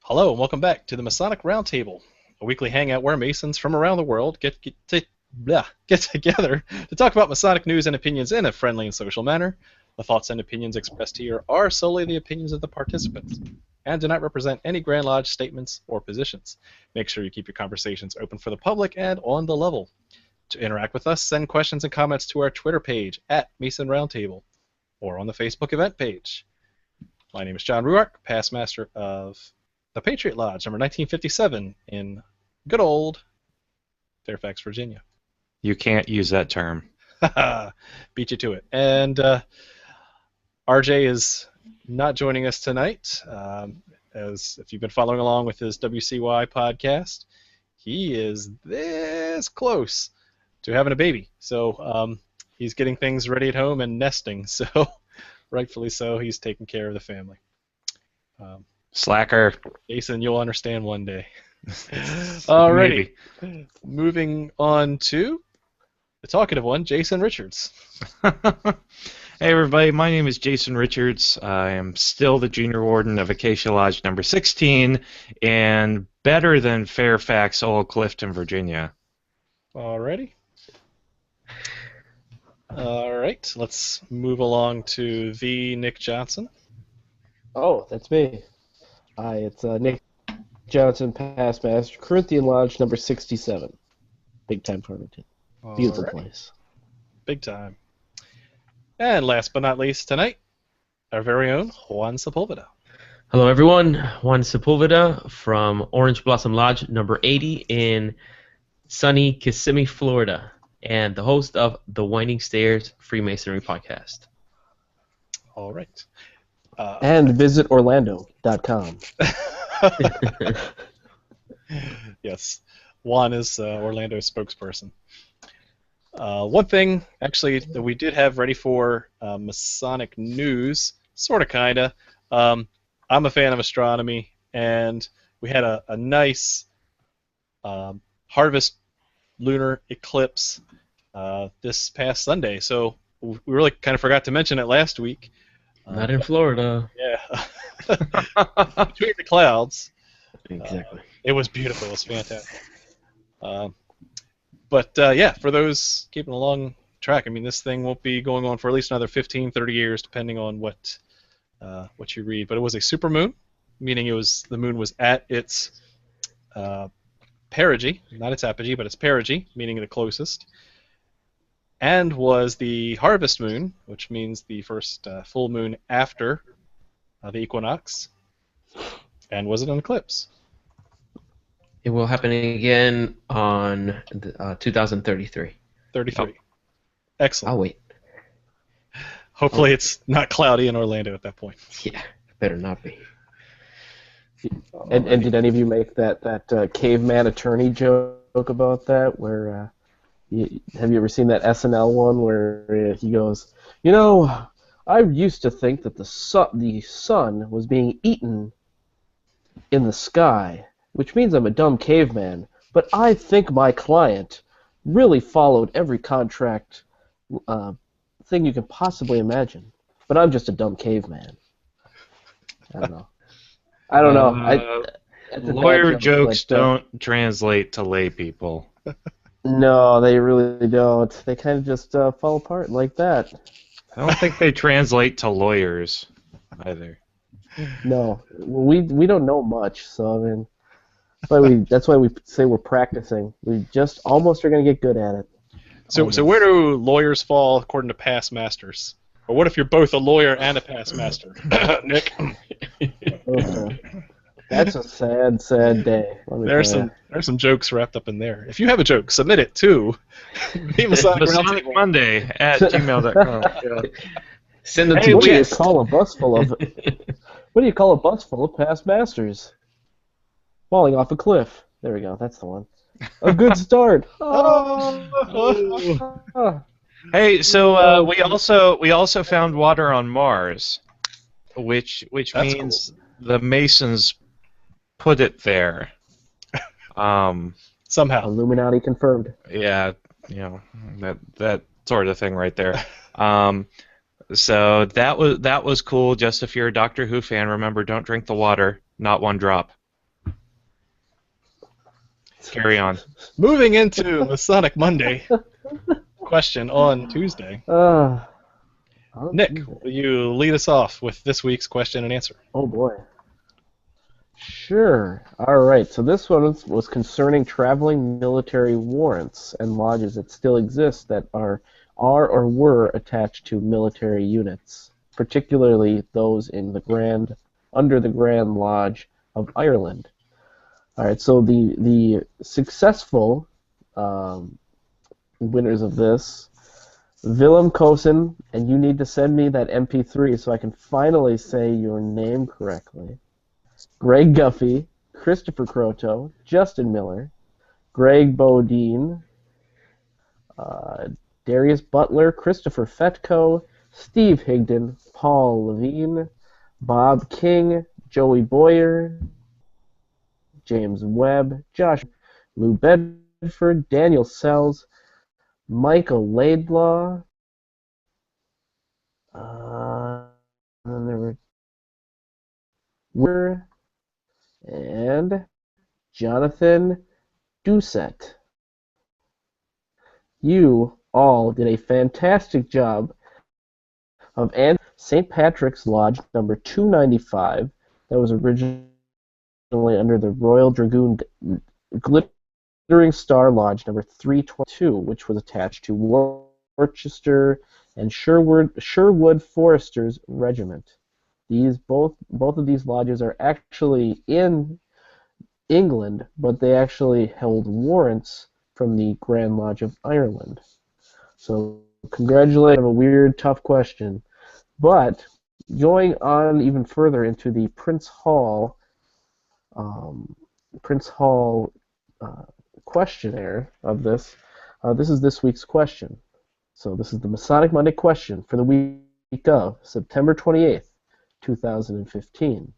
Hello and welcome back to the Masonic Roundtable, a weekly hangout where Masons from around the world get together to talk about Masonic news and opinions in a friendly and social manner. The thoughts and opinions expressed here are solely the opinions of the participants and do not represent any Grand Lodge statements or positions. Make sure you keep your conversations open for the public and on the level. To interact with us, send questions and comments to our Twitter page at Mason Roundtable or on the Facebook event page. My name is John Ruark, past master of the Patriot Lodge, number 1957, in good old Fairfax, Virginia. You can't use that term. Beat you to it. And RJ is not joining us tonight. As if you've been following along with his WCY podcast, he is this close to having a baby. So he's getting things ready at home and nesting. So rightfully so, he's taking care of the family. Slacker. Jason, you'll understand one day. Alrighty. Moving on to the talkative one, Jason Richards. Hey everybody, my name is Jason Richards. I am still the Junior Warden of Acacia Lodge number 16 and better than Fairfax, Old Clifton, Virginia. Alrighty. Alright, let's move along to the Nick Johnson. Oh, that's me. Hi, it's Nick Johnson, past master, Corinthian Lodge number 67. Big time Farmington. Beautiful place. Big time. And last but not least tonight, our very own Juan Sepulveda. Hello everyone, Juan Sepulveda from Orange Blossom Lodge number 80 in sunny Kissimmee, Florida, and the host of the Winding Stairs Freemasonry podcast. All right. And visit Orlando.com. Yes, Juan is Orlando's spokesperson. One thing, actually, that we did have ready for Masonic news, sort of, kind of. I'm a fan of astronomy, and we had a nice harvest lunar eclipse this past Sunday. So we really kind of forgot to mention it last week. Not in Florida. Yeah. Between the clouds. Exactly. It was beautiful. It was fantastic. But yeah, for those keeping along track, I mean, this thing won't be going on for at least another 15, 30 years, depending on what you read. But it was a supermoon, meaning the moon was at its perigee, not its apogee, but its perigee, meaning the closest, and was the harvest moon, which means the first full moon after the equinox, and was it an eclipse? It will happen again on 2033. 33. Oh. Excellent. I'll wait. Hopefully it's not cloudy in Orlando at that point. Yeah, better not be. And did any of you make that caveman attorney joke about that? Where have you ever seen that SNL one where he goes, you know, I used to think that the sun was being eaten in the sky, which means I'm a dumb caveman, but I think my client really followed every contract thing you can possibly imagine. But I'm just a dumb caveman. I don't know. Lawyer jokes don't translate to lay people. No, they really don't. They kind of just fall apart like that. I don't think they translate to lawyers either. No, we don't know much, so I mean, that's why we say we're practicing. We just almost are going to get good at it. So where do lawyers fall according to past masters? Or what if you're both a lawyer and a past master? Nick? Okay. That's a sad, sad day. There's some jokes wrapped up in there. If you have a joke, submit it to Masonic Monday at gmail.com. Yeah. Send them What do you call a bus full of? What do you call a bus full of past masters? Falling off a cliff. There we go. That's the one. A good start. Hey, so we also found water on Mars, which means cool. The Masons put it there. Somehow. Illuminati confirmed. Yeah, you know, that sort of thing right there. So that was cool. Just if you're a Doctor Who fan, remember, don't drink the water, not one drop. Carry on. Moving into Masonic Monday question on Tuesday. Nick, will you lead us off with this week's question and answer? Oh boy. Sure. All right. So this one was concerning traveling military warrants and lodges that still exist that are or were attached to military units, particularly those in under the Grand Lodge of Ireland. All right. So the successful winners of this, Willem Kosen, and you need to send me that MP3 so I can finally say your name correctly. Greg Guffey, Christopher Croto, Justin Miller, Greg Bodine, Darius Butler, Christopher Fetko, Steve Higdon, Paul Levine, Bob King, Joey Boyer, James Webb, Josh, Lou Bedford, Daniel Sells, Michael Laidlaw, and then there were and Jonathan Doucette. You all did a fantastic job of St. Patrick's Lodge number 295 that was originally under the Royal Dragoon Glittering Star Lodge number 322, which was attached to Worcester and Sherwood Foresters Regiment. Both of these lodges are actually in England, but they actually held warrants from the Grand Lodge of Ireland. So congratulations. I have a weird, tough question. But going on even further into the Prince Hall questionnaire of this, this is this week's question. So this is the Masonic Monday question for the week of September 28th. 2015.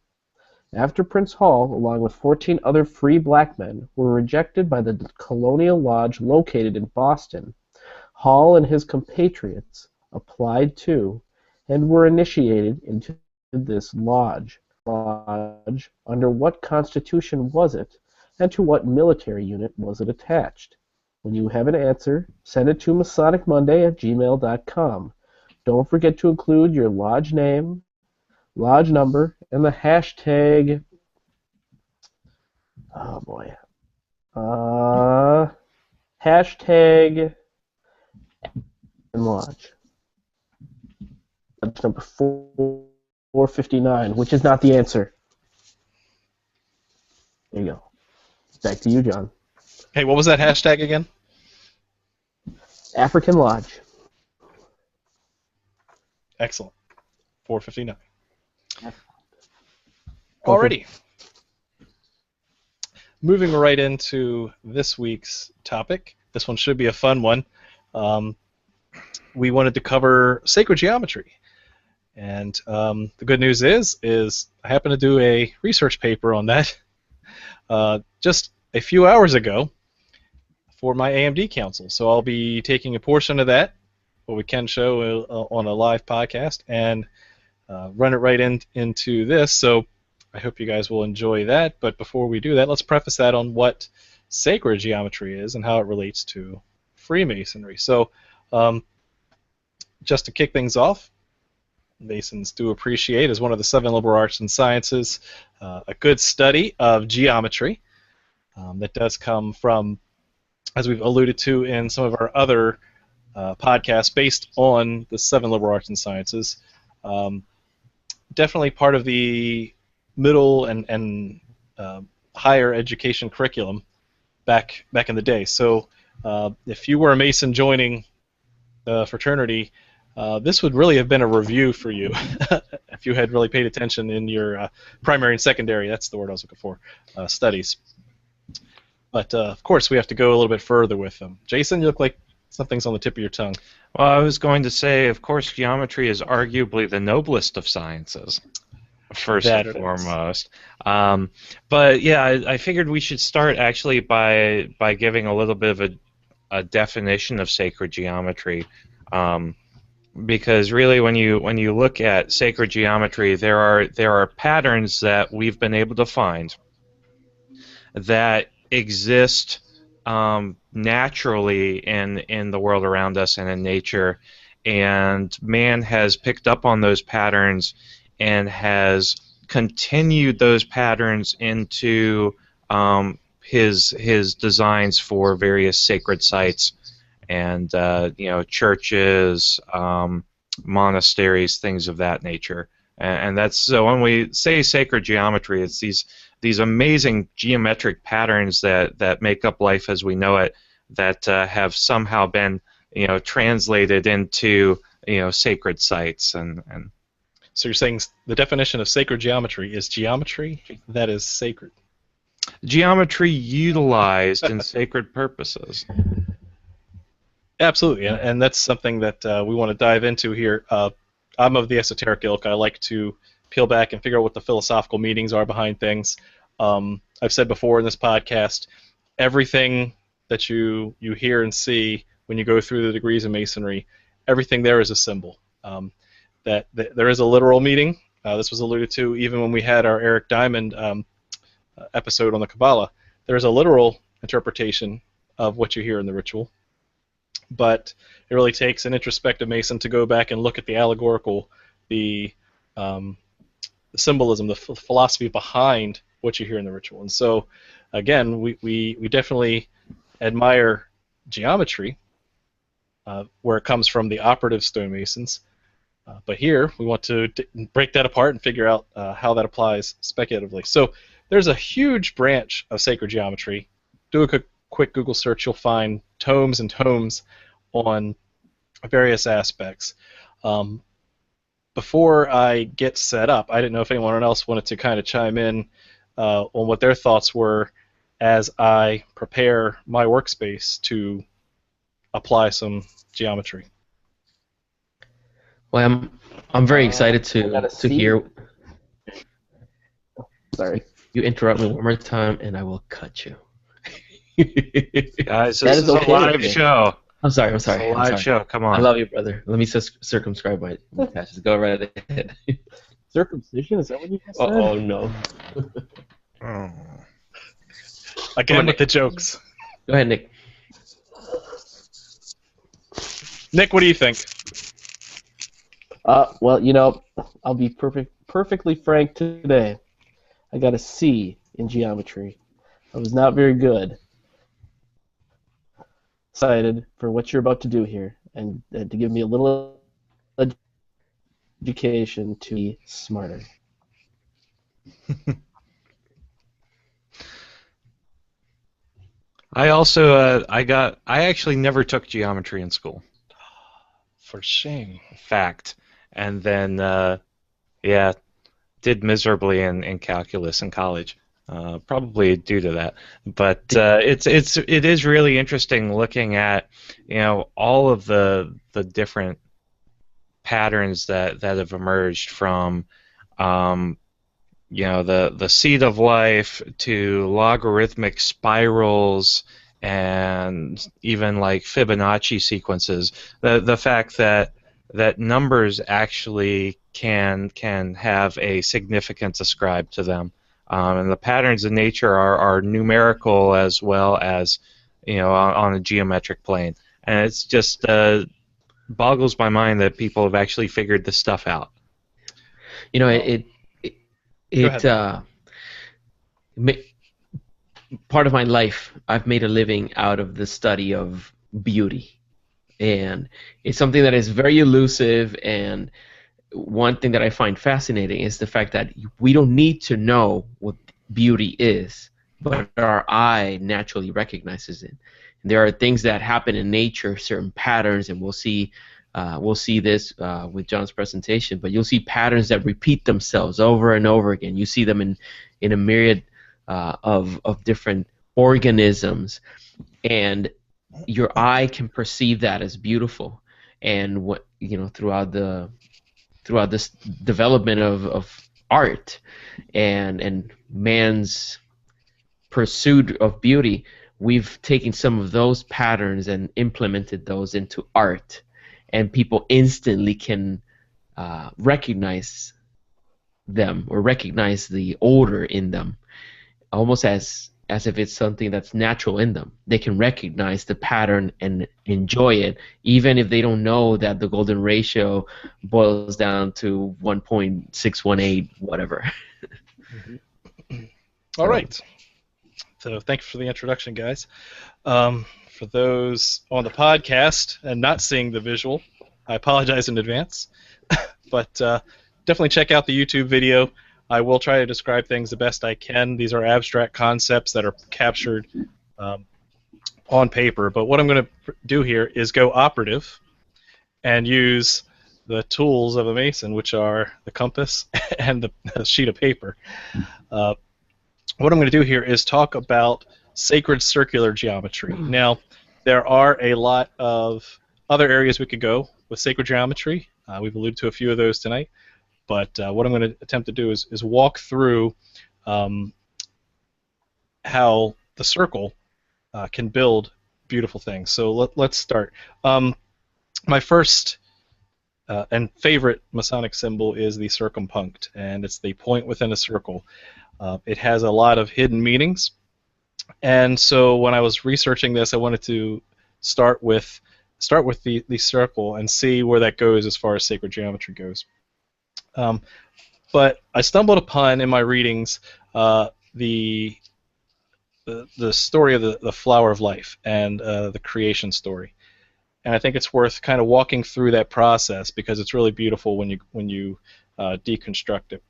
After Prince Hall, along with 14 other free black men, were rejected by the Colonial Lodge located in Boston, Hall and his compatriots applied to and were initiated into this lodge. Under what constitution was it, and to what military unit was it attached? When you have an answer, send it to masonicmonday@gmail.com. Don't forget to include your lodge name, lodge number, and the hashtag, oh boy, hashtag and lodge. Lodge number 459, which is not the answer. There you go. Back to you, John. Hey, what was that hashtag again? African Lodge. Excellent. 459. Alrighty. Moving right into this week's topic. This one should be a fun one. We wanted to cover sacred geometry. And the good news is I happened to do a research paper on that just a few hours ago for my AMD council. So I'll be taking a portion of that, what we can show on a live podcast, and run it right into this. So I hope you guys will enjoy that. But before we do that, let's preface that on what sacred geometry is and how it relates to Freemasonry. So just to kick things off, Masons do appreciate, as one of the 7 liberal arts and sciences, a good study of geometry that does come from, as we've alluded to in some of our other podcasts based on the 7 liberal arts and sciences, definitely part of the middle and higher education curriculum back in the day. So if you were a Mason joining the fraternity, this would really have been a review for you if you had really paid attention in your primary and secondary, that's the word I was looking for, studies. But of course we have to go a little bit further with them. Jason, you look like something's on the tip of your tongue. Well, I was going to say, of course, geometry is arguably the noblest of sciences, first and foremost. But yeah, I figured we should start actually by giving a little bit of a definition of sacred geometry. Because really, when you look at sacred geometry, there are patterns that we've been able to find that exist naturally in the world around us and in nature, and man has picked up on those patterns and has continued those patterns into his designs for various sacred sites and churches, monasteries, things of that nature. And that's so when we say sacred geometry, it's these amazing geometric patterns that make up life as we know it, that have somehow been translated into sacred sites and. So you're saying the definition of sacred geometry is geometry that is sacred. Geometry utilized in sacred purposes. Absolutely, and that's something that we want to dive into here. I'm of the esoteric ilk. I like to peel back and figure out what the philosophical meanings are behind things. I've said before in this podcast, everything that you hear and see when you go through the degrees of Masonry, everything there is a symbol. That there is a literal meaning. This was alluded to even when we had our Eric Diamond episode on the Kabbalah. There's a literal interpretation of what you hear in the ritual, but it really takes an introspective Mason to go back and look at the allegorical, the symbolism, the philosophy behind what you hear in the ritual. And so, again, we definitely admire geometry, where it comes from the operative stonemasons. But here, we want to break that apart and figure out how that applies speculatively. So there's a huge branch of sacred geometry. Do a quick Google search. You'll find tomes and tomes on various aspects. Before I get set up, I didn't know if anyone else wanted to kind of chime in on what their thoughts were as I prepare my workspace to apply some geometry. Well, I'm very excited to hear. Sorry. You interrupt me one more time, and I will cut you. Guys, this is a live show. I'm sorry. It's a live show. Come on. I love you, brother. Let me circumscribe my patches. Go right ahead. Circumcision? Is that what you just said? Oh no. Again with the jokes. Go ahead, Nick. Nick, what do you think? Well, I'll be perfectly frank today. I got a C in geometry. I was not very good. Excited for what you're about to do here, and to give me a little education to be smarter. I also I actually never took geometry in school. For shame. Fact. And then did miserably in calculus in college. Probably due to that, but it is really interesting looking at all of the different patterns that have emerged from the seed of life to logarithmic spirals and even like Fibonacci sequences. The fact that numbers actually can have a significance ascribed to them. And the patterns in nature are numerical as well as on a geometric plane, and it's just boggles my mind that people have actually figured this stuff out. Part of my life, I've made a living out of the study of beauty, and it's something that is very elusive. And one thing that I find fascinating is the fact that we don't need to know what beauty is, but our eye naturally recognizes it. And there are things that happen in nature, certain patterns, and we'll see this with John's presentation, but you'll see patterns that repeat themselves over and over again. You see them in a myriad of different organisms, and your eye can perceive that as beautiful. And what throughout this development of art and man's pursuit of beauty, we've taken some of those patterns and implemented those into art, and people instantly can recognize them or recognize the order in them, almost as as if it's something that's natural in them. They can recognize the pattern and enjoy it, even if they don't know that the golden ratio boils down to 1.618, whatever. All right. So thanks for the introduction, guys. For those on the podcast and not seeing the visual, I apologize in advance. But definitely check out the YouTube video. I will try to describe things the best I can. These are abstract concepts that are captured on paper. But what I'm going to do here is go operative and use the tools of a Mason, which are the compass and the sheet of paper. What I'm going to do here is talk about sacred circular geometry. Now, there are a lot of other areas we could go with sacred geometry. We've alluded to a few of those tonight. But what I'm going to attempt to do is walk through how the circle can build beautiful things. So let's start. My first and favorite Masonic symbol is the circumpunct, and it's the point within a circle. It has a lot of hidden meanings, and so when I was researching this, I wanted to start with the circle and see where that goes as far as sacred geometry goes. But I stumbled upon in my readings the story of the flower of life and the creation story, and I think it's worth kind of walking through that process because it's really beautiful when you deconstruct it.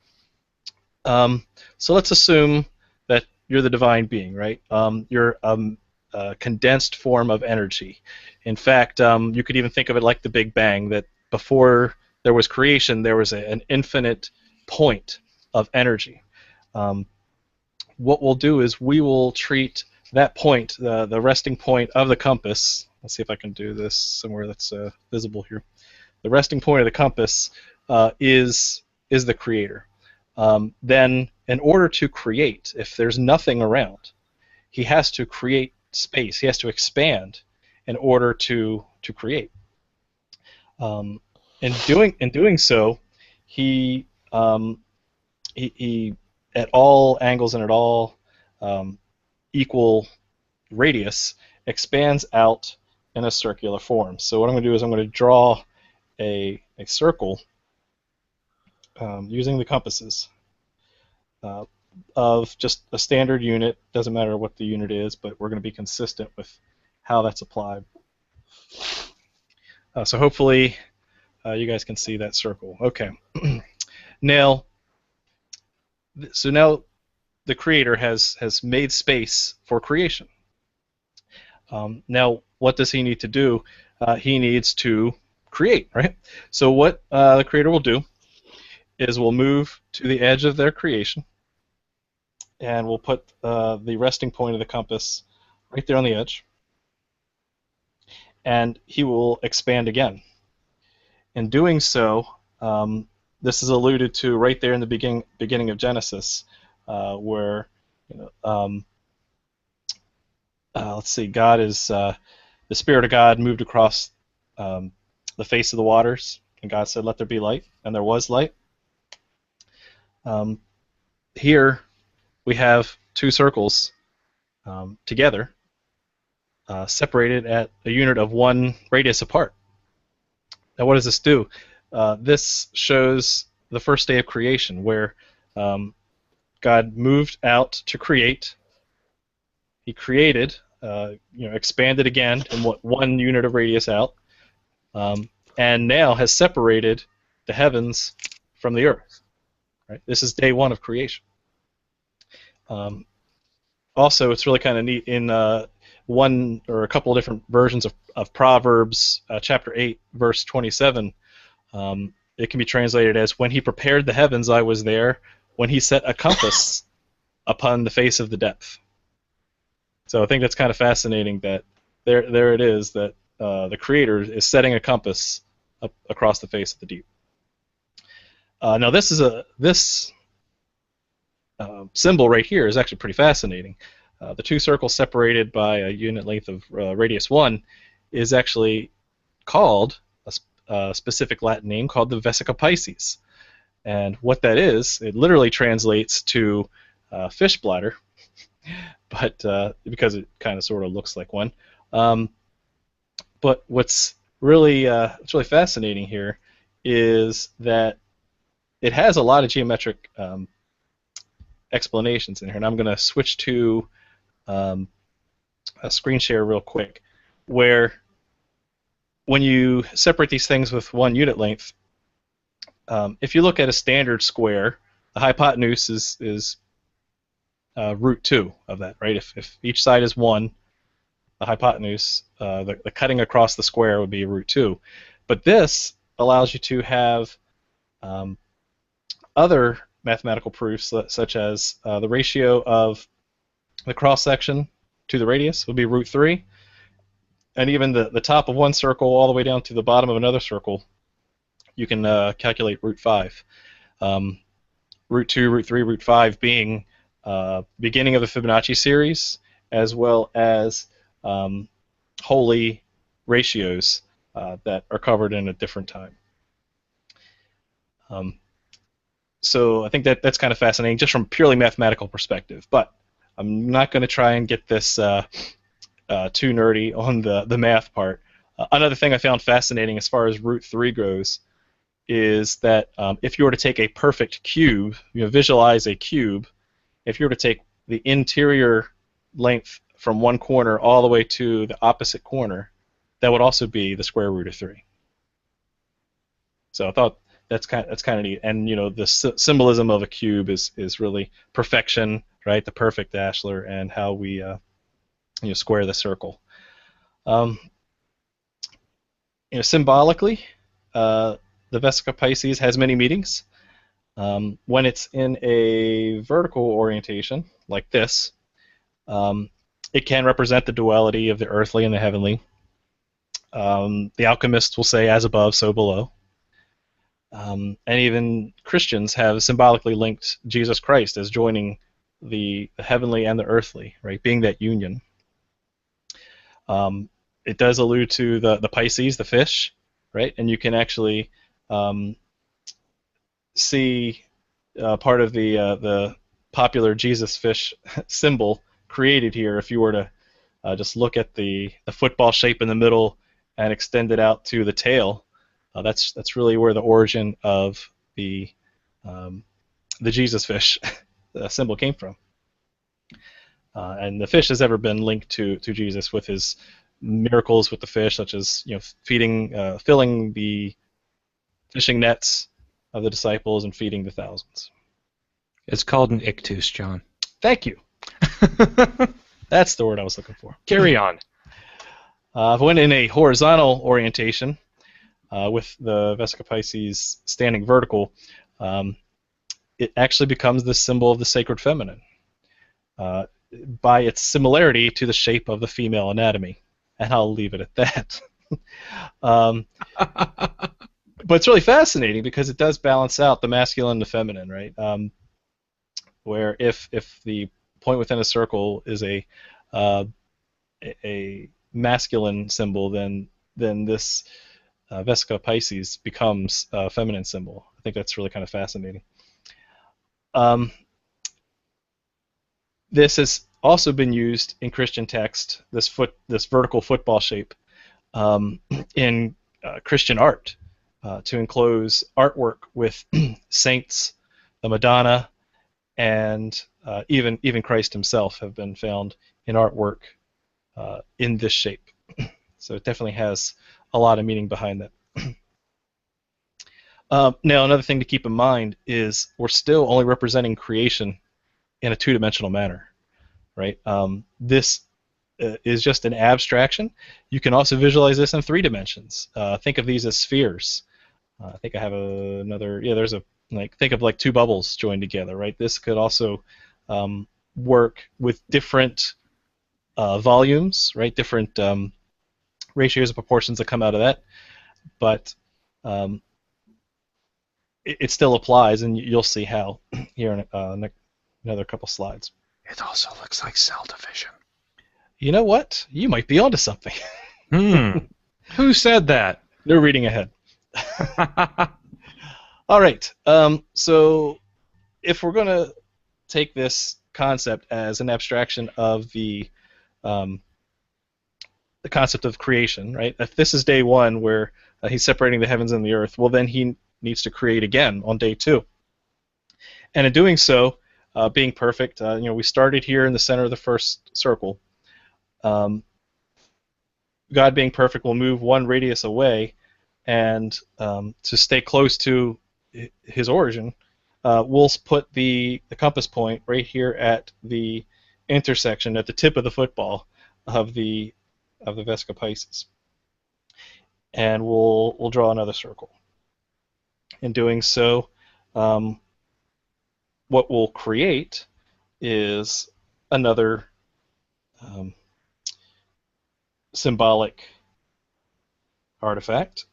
So let's assume that you're the divine being, right? You're a condensed form of energy. In fact, you could even think of it like the Big Bang, that before there was creation, there was an infinite point of energy. What we'll do is we will treat that point, the resting point of the compass. Let's see if I can do this somewhere that's visible here. The resting point of the compass is the creator. Then, in order to create, if there's nothing around, he has to create space. He has to expand in order to create. In doing so, he at all angles and at all equal radius expands out in a circular form. So what I'm going to do is I'm going to draw a circle using the compasses of just a standard unit. Doesn't matter what the unit is, but we're going to be consistent with how that's applied. So hopefully you guys can see that circle. Okay. Now the creator has made space for creation. Now what does he need to do? He needs to create, right? So what the creator will do is we'll move to the edge of their creation, and we'll put the resting point of the compass right there on the edge, and he will expand again. In doing so, this is alluded to right there in the beginning of Genesis, where let's see, God is the Spirit of God moved across the face of the waters, and God said, "Let there be light," and there was light. Here we have two circles together, separated at a unit of 1 radius apart. Now what does this do? This shows the first day of creation, where God moved out to create. He created, expanded again in 1 unit of radius out, and now has separated the heavens from the earth. Right? This is day 1 of creation. Also, it's really kind of neat in one or a couple of different versions of Proverbs, chapter 8, verse 27. It can be translated as, "When he prepared the heavens, I was there. When he set a compass upon the face of the depth." So I think that's kind of fascinating that there it is, that the Creator is setting a compass up across the face of the deep. Now this symbol right here is actually pretty fascinating. The two circles separated by a unit length of radius 1 is actually called a specific Latin name called the Vesica Pisces. And what that is, it literally translates to fish bladder. but because it kind of sort of looks like one. But what's really fascinating here is that it has a lot of geometric explanations in here, and I'm going to switch to a screen share real quick, where when you separate these things with 1 unit length, if you look at a standard square, the hypotenuse is root 2 of that, right? If each side is 1, the hypotenuse, the cutting across the square would be root 2. But this allows you to have other mathematical proofs, such as the ratio of the cross-section to the radius would be root 3, and even the top of one circle all the way down to the bottom of another circle, you can calculate root 5. Root 2, root 3, root 5 being beginning of the Fibonacci series, as well as wholly ratios that are covered in a different time. So I think that's kind of fascinating, just from a purely mathematical perspective. But I'm not going to try and get this too nerdy on the math part. Another thing I found fascinating as far as root 3 goes is that if you were to take a perfect cube, visualize a cube, if you were to take the interior length from one corner all the way to the opposite corner, that would also be the square root of 3. So I thought that's kind of neat. And the symbolism of a cube is really perfection, right? The perfect Ashlar, and how we square the circle. Symbolically, the Vesica Pisces has many meanings. When it's in a vertical orientation, like this, it can represent the duality of the earthly and the heavenly. The alchemists will say, as above, so below. And even Christians have symbolically linked Jesus Christ as joining the heavenly and the earthly, right, being that union. It does allude to the Pisces, the fish, right, and you can actually see part of the popular Jesus fish symbol created here if you were to just look at the football shape in the middle and extend it out to the tail. That's really where the origin of the Jesus fish symbol came from. And the fish has ever been linked to Jesus with his miracles with the fish, such as filling the fishing nets of the disciples and feeding the thousands. It's called an ictus, John. Thank you. That's the word I was looking for. Carry on. When in a horizontal orientation, with the Vesica Pisces standing vertical, it actually becomes the symbol of the sacred feminine by its similarity to the shape of the female anatomy. And I'll leave it at that. But it's really fascinating because it does balance out the masculine and the feminine, right? Where if the point within a circle is a masculine symbol, then this Vesica Pisces becomes a feminine symbol. I think that's really kind of fascinating. This has also been used in Christian text, this vertical football shape, in Christian art, to enclose artwork with saints, the Madonna, and even Christ himself have been found in artwork in this shape. So it definitely has a lot of meaning behind that. Now, another thing to keep in mind is we're still only representing creation in a two-dimensional manner, right? This is just an abstraction. You can also visualize this in 3 dimensions. Think of these as spheres. I think I have another. Yeah, there's think of like 2 bubbles joined together, right? This could also work with different volumes, right? Different ratios and proportions that come out of that, but it still applies, and you'll see how here in another couple slides. It also looks like cell division. You know what? You might be onto something. Who said that? No reading ahead. All right. So if we're going to take this concept as an abstraction of the concept of creation, right? If this is day one where he's separating the heavens and the earth, well, then he needs to create again on day two. And in doing so, being perfect, we started here in the center of the first circle. God being perfect will move one radius away, and to stay close to his origin, we'll put the compass point right here at the intersection, at the tip of the football of the Vesica Pisces, and we'll draw another circle. In doing so, what we'll create is another symbolic artifact.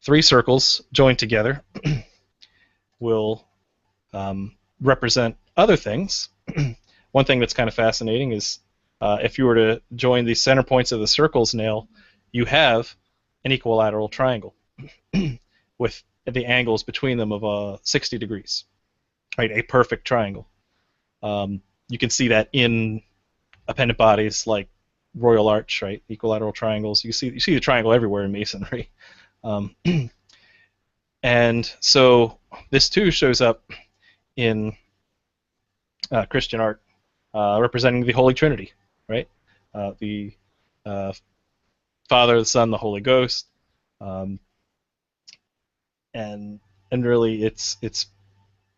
3 circles joined together will represent other things. One thing that's kind of fascinating is if you were to join the center points of the circles now, you have an equilateral triangle with the angles between them of 60 degrees, right? A perfect triangle. You can see that in appendant bodies like Royal Arch, right? Equilateral triangles. You see the triangle everywhere in Masonry. And so this too shows up in Christian art, representing the Holy Trinity, right? The Father, the Son, the Holy Ghost, and really it's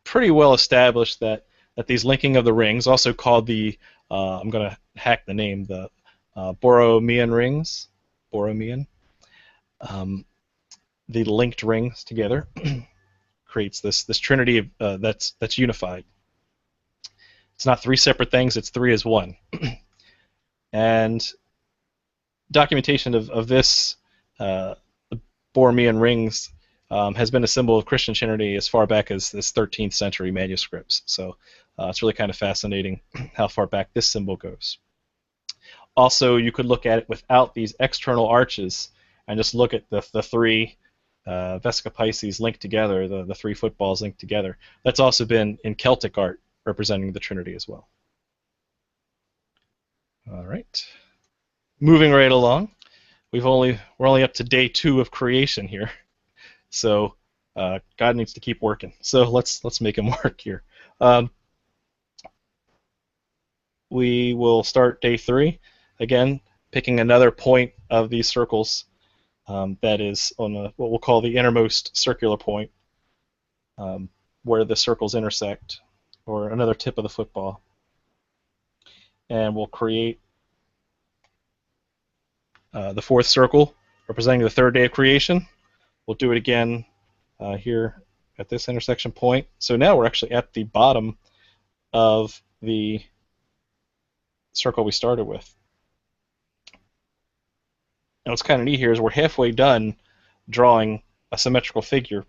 pretty well established that these linking of the rings, also called the I'm going to hack the name, the Borromean rings, the linked rings together creates this trinity that's unified. It's not 3 separate things; it's 3 as one. And documentation of this, the Borromean rings, has been a symbol of Christian trinity as far back as this 13th century manuscripts. So it's really kind of fascinating how far back this symbol goes. Also, you could look at it without these external arches and just look at the 3 Vesica Pisces linked together, the 3 footballs linked together. That's also been in Celtic art, representing the Trinity as well. All right, moving right along. We're only up to day 2 of creation here, so God needs to keep working. So let's make him work here. We will start day 3 again, picking another point of these circles. That is on what we'll call the innermost circular point, where the circles intersect, or another tip of the football. And we'll create the 4th circle, representing the 3rd day of creation. We'll do it again here at this intersection point. So now we're actually at the bottom of the circle we started with. And what's kind of neat here is we're halfway done drawing a symmetrical figure.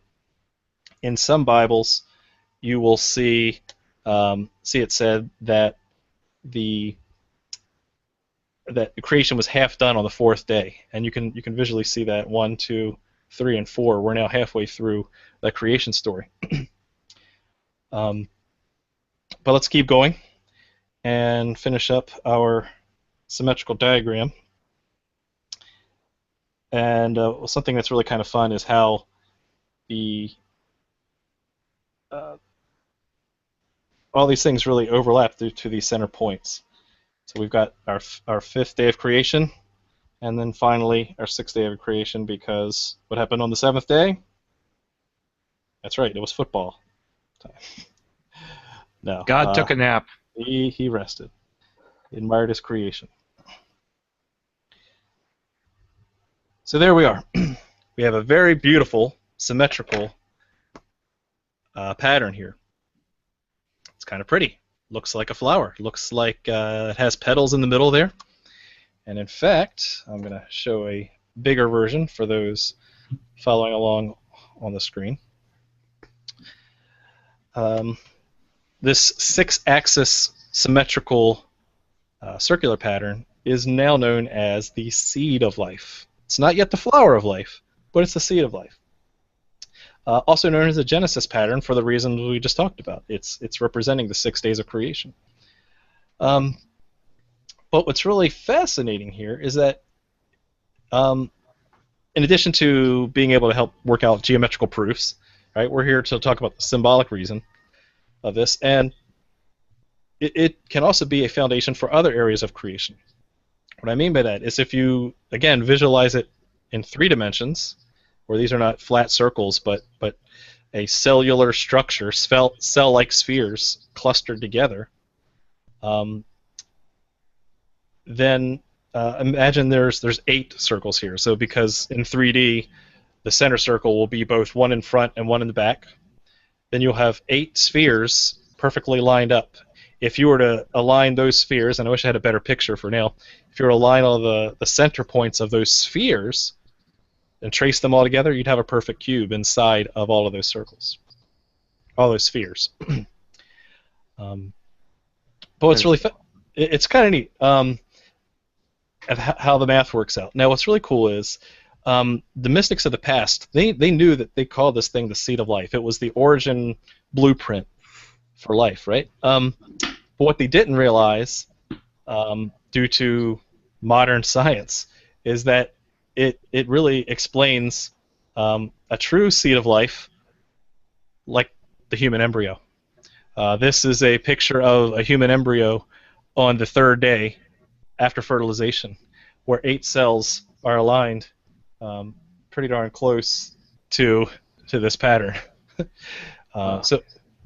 In some Bibles, you will see it said that the creation was half done on the 4th day, and you can visually see that 1, 2, 3, and 4. We're now halfway through the creation story. But let's keep going and finish up our symmetrical diagram. And something that's really kind of fun is how all these things really overlap to these center points. So we've got our 5th day of creation, and then finally our 6th day of creation, because what happened on the 7th day? That's right, it was football time. No, God took a nap. He rested. He admired his creation. So there we are. We have a very beautiful, symmetrical pattern here. It's kind of pretty. Looks like a flower. Looks like it has petals in the middle there. And in fact, I'm going to show a bigger version for those following along on the screen. This 6-axis symmetrical circular pattern is now known as the seed of life. It's not yet the flower of life, but it's the seed of life. also known as the Genesis pattern for the reasons we just talked about. It's representing the 6 days of creation. But what's really fascinating here is that in addition to being able to help work out geometrical proofs, right, we're here to talk about the symbolic reason of this, and it can also be a foundation for other areas of creation. What I mean by that is if you, again, visualize it in 3 dimensions, where these are not flat circles, but a cellular structure, cell-like spheres clustered together, then imagine there's 8 circles here. So because in 3D, the center circle will be both one in front and one in the back, then you'll have 8 spheres perfectly lined up. If you were to align those spheres, and I wish I had a better picture for now, if you were to align all the center points of those spheres and trace them all together, you'd have a perfect cube inside of all of those circles, all those spheres. But what's really it's kind of neat of how the math works out. Now, what's really cool is the mystics of the past, they knew that they called this thing the seed of life. It was the origin blueprint for life, right? But what they didn't realize, due to modern science, is that it really explains a true seed of life like the human embryo. This is a picture of a human embryo on the 3rd day after fertilization, where 8 cells are aligned pretty darn close to this pattern.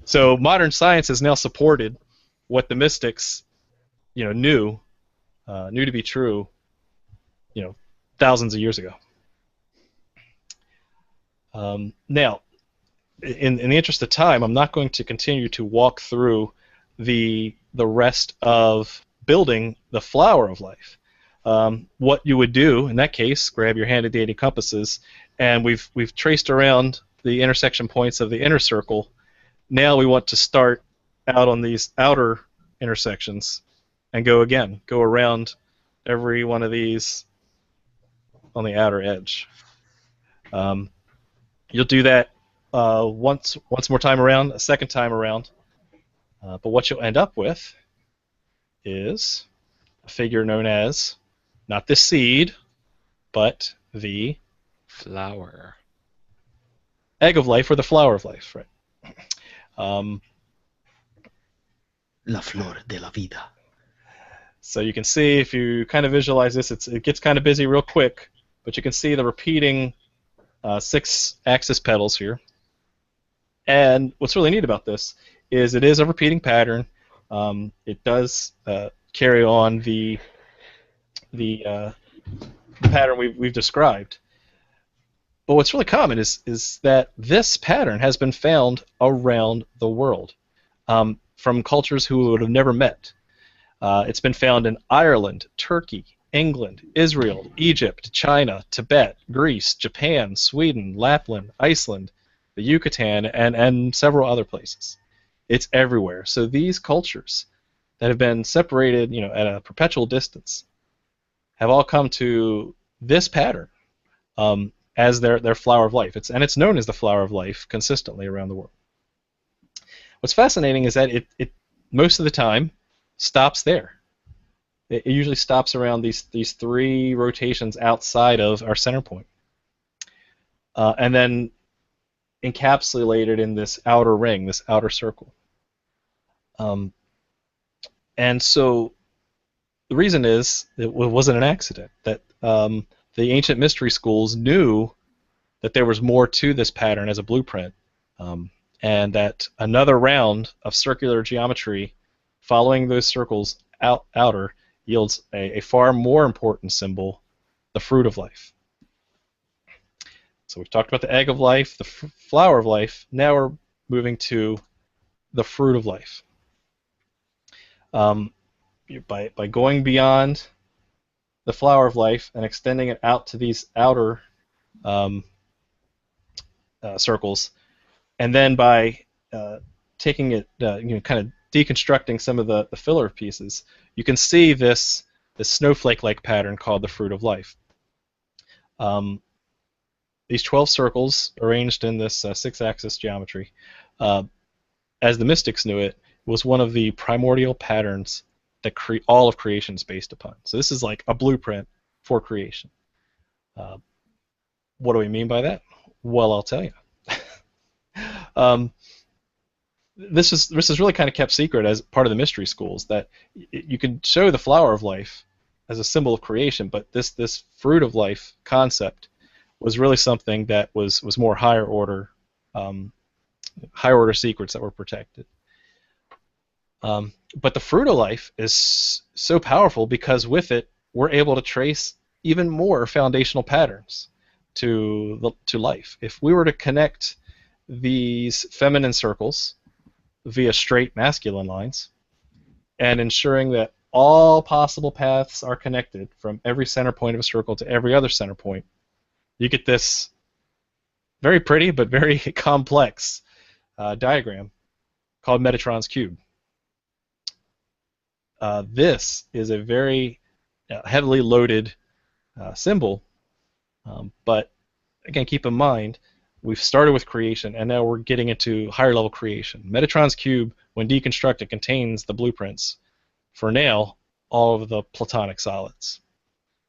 So modern science has now supported what the mystics, knew to be true, thousands of years ago. Now, in the interest of time, I'm not going to continue to walk through the rest of building the flower of life. What you would do in that case, grab your handy dandy compasses, and we've traced around the intersection points of the inner circle. Now we want to start out on these outer intersections and go around every one of these on the outer edge. You'll do that once more time around, a second time around. But what you'll end up with is a figure known as, not the seed, but the flower. Egg of life, or the flower of life, right? La flor de la vida. So you can see, if you kind of visualize this, it gets kind of busy real quick, but you can see the repeating 6-axis petals here. And what's really neat about this is it is a repeating pattern. It does carry on the pattern we've described. But what's really common is that this pattern has been found around the world, from cultures who would have never met. It's been found in Ireland, Turkey, England, Israel, Egypt, China, Tibet, Greece, Japan, Sweden, Lapland, Iceland, the Yucatan, and several other places. It's everywhere. So these cultures that have been separated, at a perpetual distance, have all come to this pattern as their flower of life. It's known as the flower of life consistently around the world. What's fascinating is that it most of the time stops there. It usually stops around these 3 rotations outside of our center point, and then encapsulated in this outer ring, this outer circle. And so the reason is it wasn't an accident that the ancient mystery schools knew that there was more to this pattern as a blueprint, and that another round of circular geometry following those circles outer yields a far more important symbol, the fruit of life. So we've talked about the egg of life, the flower of life. Now we're moving to the fruit of life. By going beyond the flower of life and extending it out to these outer circles, and then by taking it, kind of deconstructing some of the filler pieces, you can see this snowflake-like pattern called the fruit of life. these 12 circles arranged in this 6-axis geometry, as the mystics knew it, was one of the primordial patterns that all of creation is based upon. So this is like a blueprint for creation. What do we mean by that? Well, I'll tell you. This is really kind of kept secret as part of the mystery schools, that you can show the flower of life as a symbol of creation, but this fruit of life concept was really something that was more higher order secrets that were protected. But the fruit of life is so powerful because with it we're able to trace even more foundational patterns to life. If we were to connect these feminine circles via straight masculine lines, and ensuring that all possible paths are connected from every center point of a circle to every other center point, you get this very pretty but very complex diagram called Metatron's cube. This is a very heavily loaded symbol, but again, keep in mind, we've started with creation, and now we're getting into higher level creation. Metatron's cube, when deconstructed, contains the blueprints for now all of the Platonic solids.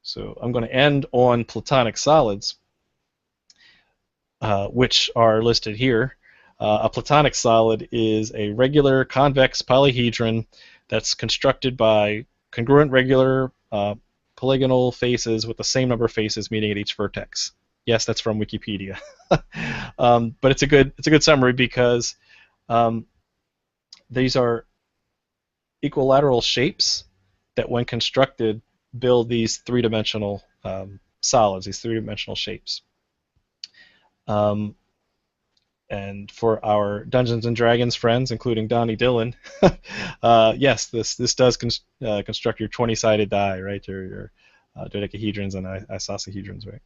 So I'm going to end on Platonic solids, which are listed here. A Platonic solid is a regular convex polyhedron that's constructed by congruent regular polygonal faces with the same number of faces meeting at each vertex. Yes, that's from Wikipedia. But it's a good summary because these are equilateral shapes that, when constructed, build these three-dimensional solids, these three-dimensional shapes. And for our Dungeons and Dragons friends, including Donnie Dillon, yes, this does construct your 20-sided die, right? Your dodecahedrons and isosahedrons, right?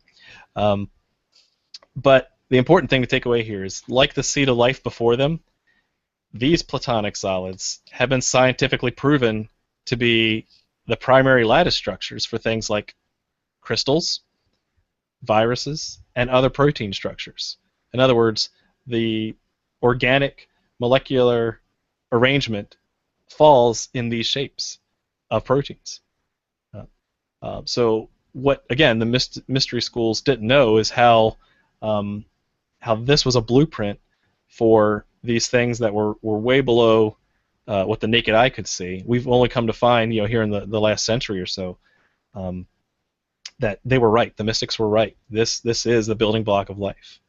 But the important thing to take away here is, like the seed of life before them, these Platonic solids have been scientifically proven to be the primary lattice structures for things like crystals, viruses, and other protein structures. In other words, the organic molecular arrangement falls in these shapes of proteins. So what, again, the mystery schools didn't know is how this was a blueprint for these things that were way below what the naked eye could see. We've only come to find, here in the last century or so, that they were right. The mystics were right. This is the building block of life.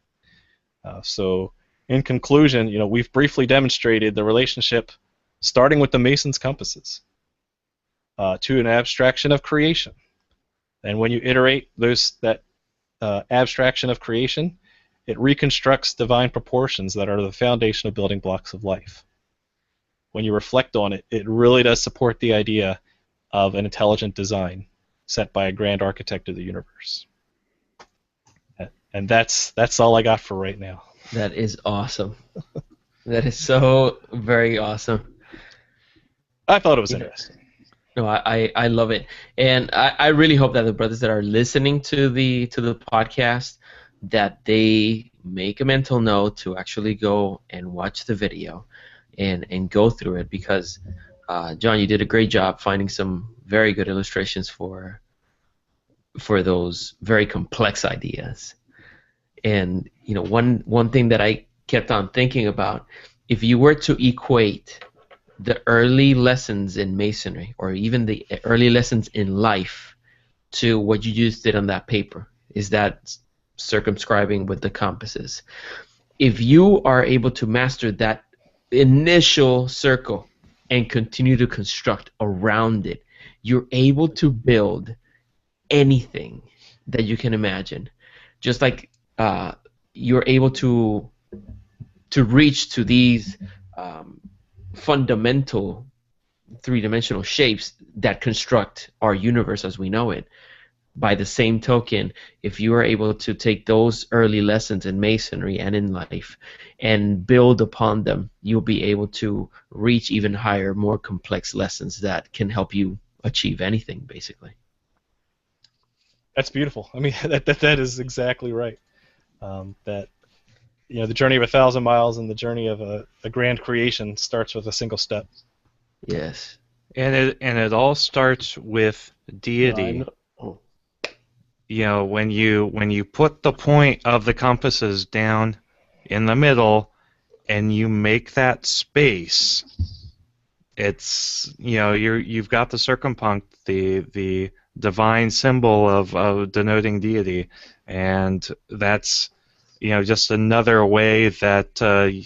So in conclusion, we've briefly demonstrated the relationship, starting with the Mason's compasses, to an abstraction of creation. And when you iterate that abstraction of creation, it reconstructs divine proportions that are the foundational building blocks of life. When you reflect on it, it really does support the idea of an intelligent design set by a grand architect of the universe. And that's all I got for right now. That is awesome. That is so very awesome. I thought it was interesting. No, I love it, and I really hope that the brothers that are listening to the podcast, that they make a mental note to actually go and watch the video, and go through it, because John, you did a great job finding some very good illustrations for those very complex ideas. And one thing that I kept on thinking about, if you were to equate the early lessons in Masonry, or even the early lessons in life, to what you just did on that paper, is that circumscribing with the compasses. If you are able to master that initial circle and continue to construct around it, you're able to build anything that you can imagine. Just like you're able to reach to these fundamental three-dimensional shapes that construct our universe as we know it. By the same token, if you are able to take those early lessons in Masonry and in life and build upon them, you'll be able to reach even higher, more complex lessons that can help you achieve anything, basically. That's beautiful. I mean, that is exactly right. That the journey of 1,000 miles and the journey of a grand creation starts with a single step. Yes. And it all starts with deity. Oh. When you put the point of the compasses down in the middle and you make that space, it's you've got the circumpunct, the divine symbol of denoting deity, and that's just another way that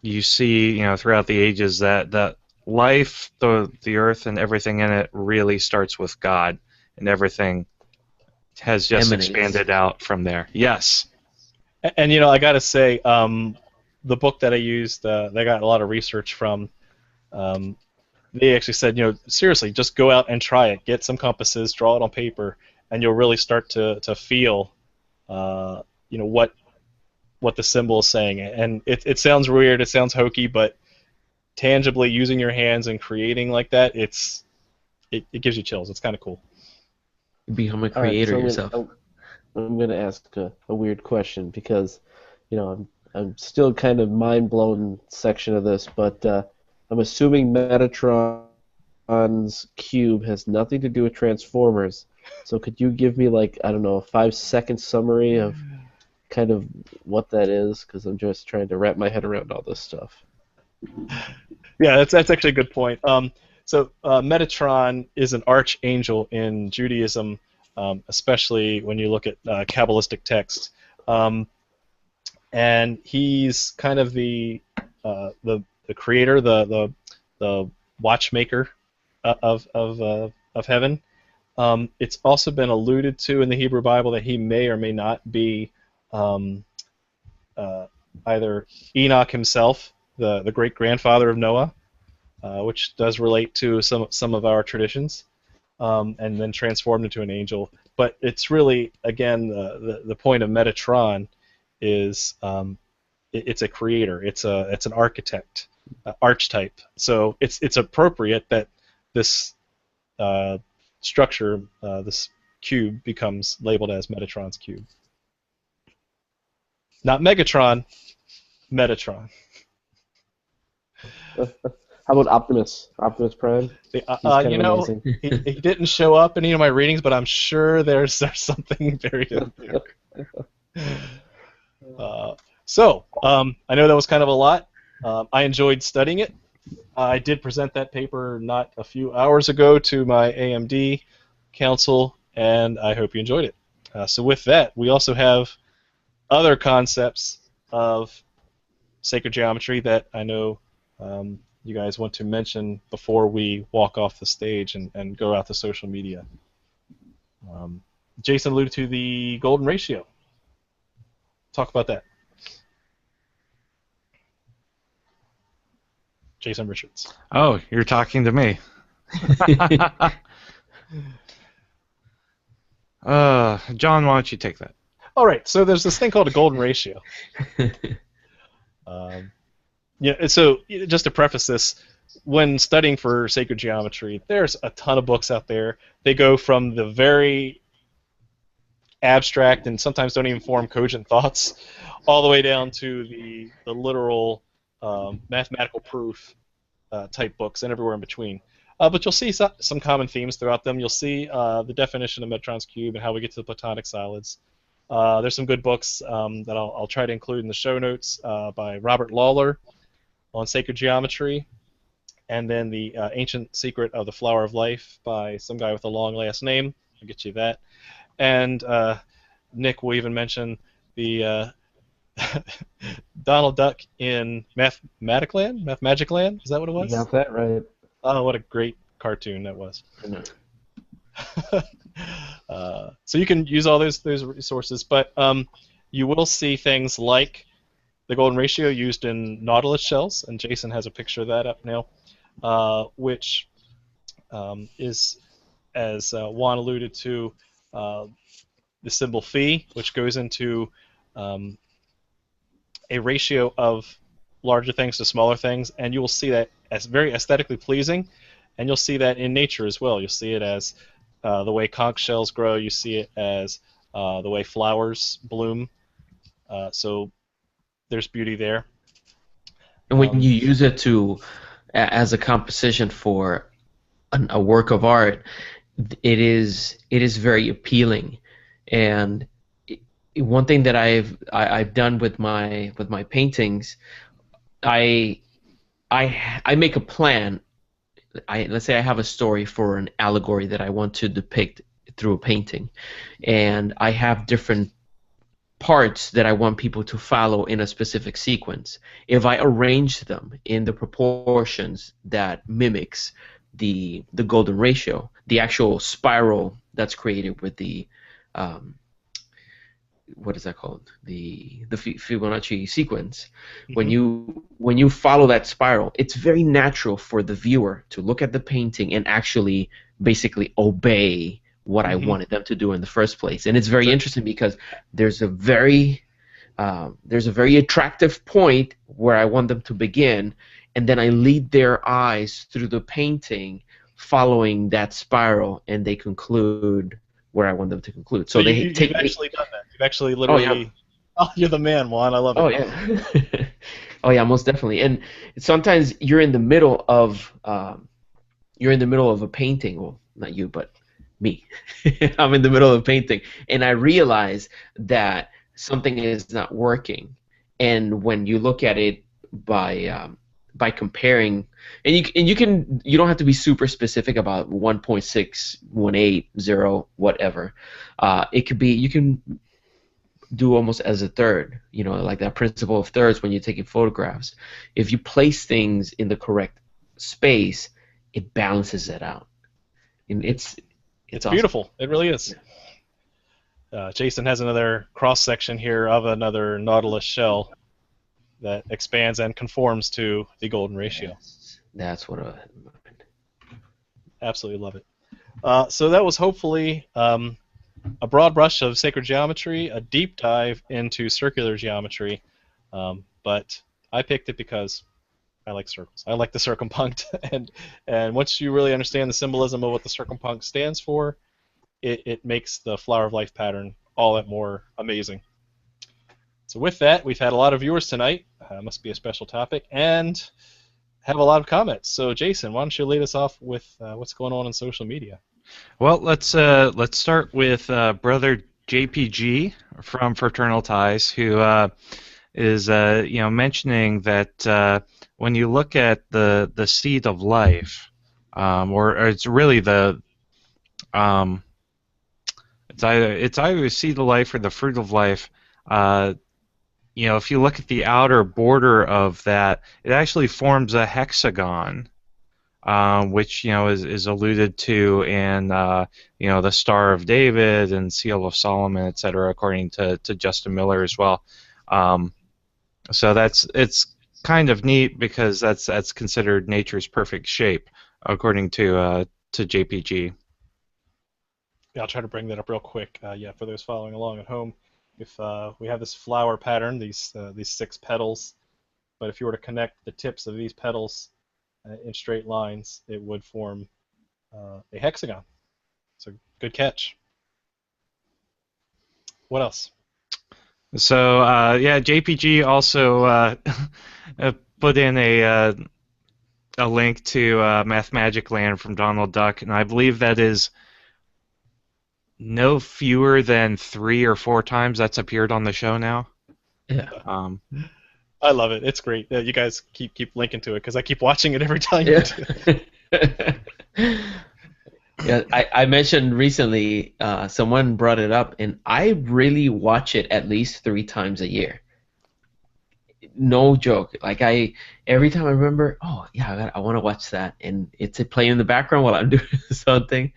you see throughout the ages that life, the earth and everything in it really starts with God, and everything has just Emanates. expanded out from there. Yes. And I gotta say, the book that I used, they got a lot of research from. They actually said, seriously, just go out and try it. Get some compasses, draw it on paper, and you'll really start to feel, what the symbol is saying. And it sounds weird, it sounds hokey, but tangibly using your hands and creating like that, it gives you chills. It's kind of cool. Become a All right, creator so yourself. I'm gonna ask a weird question because, I'm still kind of mind blown section of this, but I'm assuming Metatron's cube has nothing to do with Transformers. So could you give me a 5-second summary of kind of what that is? Because I'm just trying to wrap my head around all this stuff. Yeah, that's actually a good point. So Metatron is an archangel in Judaism, especially when you look at Kabbalistic texts, and he's kind of the creator, the watchmaker of heaven. It's also been alluded to in the Hebrew Bible that he may or may not be either Enoch himself, the great grandfather of Noah, which does relate to some of our traditions, and then transformed into an angel. But it's really, again, the point of Metatron is it's a creator, it's an architect, archetype. So it's appropriate that this structure, this cube, becomes labeled as Metatron's cube. Not Megatron, Metatron. How about Optimus? Optimus Prime? He's kind of amazing. he didn't show up in any of my readings, but I'm sure there's something buried in there. So I know that was kind of a lot. I enjoyed studying it. I did present that paper not a few hours ago to my AMD council, and I hope you enjoyed it. So with that, we also have other concepts of sacred geometry that I know you guys want to mention before we walk off the stage and go out to social media. Jason alluded to the golden ratio. Talk about that. Jason Richards. Oh, you're talking to me. John, why don't you take that? All right, so there's this thing called a golden ratio. So just to preface this, when studying for sacred geometry, there's a ton of books out there. They go from the very abstract and sometimes don't even form cogent thoughts, all the way down to the literal mathematical proof type books and everywhere in between. But you'll see some common themes throughout them. You'll see the definition of Metatron's cube and how we get to the Platonic solids. There's some good books that I'll try to include in the show notes by Robert Lawler on sacred geometry, and then the Ancient Secret of the Flower of Life by some guy with a long last name. I'll get you that. And Nick will even mention the Donald Duck in Mathmagic Land? Is that what it was? You got that right. Oh, what a great cartoon that was. So you can use all those resources, but you will see things like the golden ratio used in nautilus shells, and Jason has a picture of that up now, which is, as Juan alluded to, the symbol phi, which goes into a ratio of larger things to smaller things, and you will see that as very aesthetically pleasing, and you'll see that in nature as well. You'll see it as the way conch shells grow. You see it as the way flowers bloom. So there's beauty there. And when you use it as a composition for a work of art, it is very appealing. And one thing that I've done with my paintings, I make a plan. Let's say I have a story for an allegory that I want to depict through a painting, and I have different parts that I want people to follow in a specific sequence. If I arrange them in the proportions that mimics the golden ratio, the actual spiral that's created with the what is that called? The Fibonacci sequence. Mm-hmm. When you follow that spiral, it's very natural for the viewer to look at the painting and actually basically obey what I wanted them to do in the first place. And it's very interesting because there's a very attractive point where I want them to begin, and then I lead their eyes through the painting following that spiral, and they conclude where I want them to conclude. So you've actually done that. You've actually literally. Oh, you're the man, Juan. I love it. Oh yeah. Oh yeah, most definitely. And sometimes you're in the middle of a painting. Well, not you, but me. I'm in the middle of a painting, and I realize that something is not working. And when you look at it by comparing, and you don't have to be super specific about 1.618 whatever. It could be, you can do almost as a third, like that principle of thirds when you're taking photographs. If you place things in the correct space, it balances it out, and it's awesome. Beautiful. It really is. Jason has another cross section here of another Nautilus shell that expands and conforms to the golden ratio. Yes, that's what I had in mind. Absolutely love it. So that was hopefully a broad brush of sacred geometry, a deep dive into circular geometry, but I picked it because I like circles. I like the circumpunct, and once you really understand the symbolism of what the circumpunct stands for, it makes the Flower of Life pattern all that more amazing. So with that, we've had a lot of viewers tonight. Must be a special topic, and have a lot of comments. So Jason, why don't you lead us off with what's going on social media? Well, let's start with brother JPG from Fraternal Ties, who is mentioning that when you look at the seed of life, or it's really it's either the seed of life or the fruit of life. If you look at the outer border of that, it actually forms a hexagon, which is alluded to in the Star of David and Seal of Solomon, etc., according to Justin Miller as well. So it's kind of neat because that's considered nature's perfect shape, according to JPG. Yeah, I'll try to bring that up real quick. For those following along at home, if we have this flower pattern, these 6 petals, but if you were to connect the tips of these petals in straight lines, it would form a hexagon. So good catch. What else? So JPG also put in a link to Mathmagic Land from Donald Duck, and I believe that is no fewer than 3 or 4 times that's appeared on the show now. Yeah. I love it. It's great. You guys keep linking to it because I keep watching it every time you do it. Yeah, I mentioned recently, someone brought it up, and I really watch it at least 3 times a year. No joke. Like every time I remember, I want to watch that, and it's playing in the background while I'm doing something,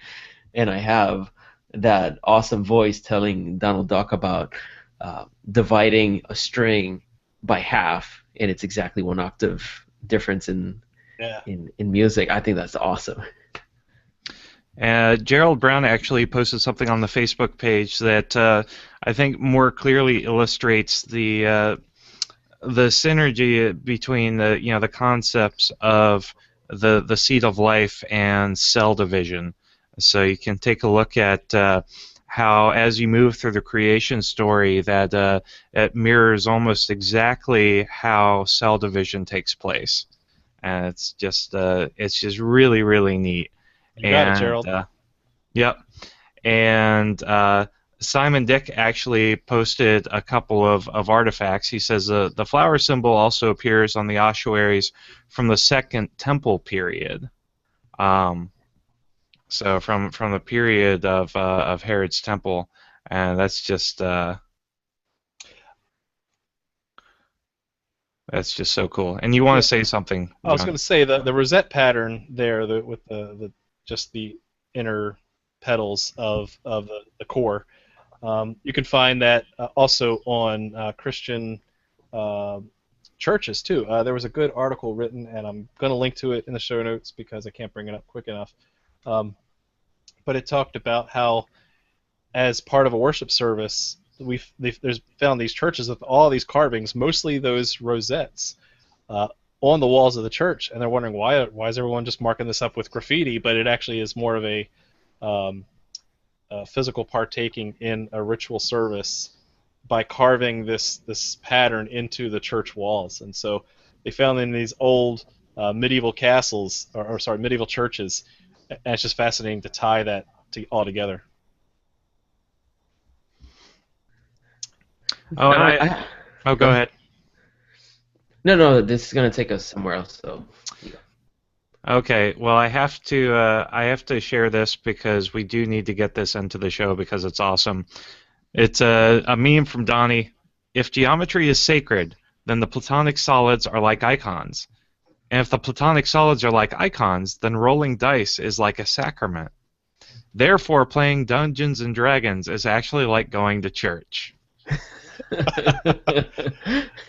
and I have that awesome voice telling Donald Duck about dividing a string by half, and it's exactly 1 octave difference in music. I think that's awesome. Gerald Brown actually posted something on the Facebook page that I think more clearly illustrates the synergy between the concepts of the seed of life and cell division. So you can take a look at how as you move through the creation story that it mirrors almost exactly how cell division takes place, and it's just really really neat. You got it, Gerald. Yep. And Simon Dick actually posted a couple of artifacts. He says the flower symbol also appears on the ossuaries from the Second Temple period. So from the period of Herod's temple, and that's just so cool. And you want to say something, I was John? going to say the rosette pattern there, with the just the inner petals of the core. You can find that also on Christian churches too. There was a good article written, and I'm going to link to it in the show notes because I can't bring it up quick enough. But it talked about how, as part of a worship service, there's found these churches with all these carvings, mostly those rosettes, on the walls of the church, and they're wondering why is everyone just marking this up with graffiti? But it actually is more of a physical partaking in a ritual service by carving this pattern into the church walls. And so they found in these old medieval castles, or sorry, medieval churches, and it's just fascinating to tie that all together. Oh, and go ahead. No, this is gonna take us somewhere else. So. Okay, well, I have to share this because we do need to get this into the show because it's awesome. It's a meme from Donnie. If geometry is sacred, then the Platonic solids are like icons. And if the Platonic solids are like icons, then rolling dice is like a sacrament. Therefore, playing Dungeons and Dragons is actually like going to church.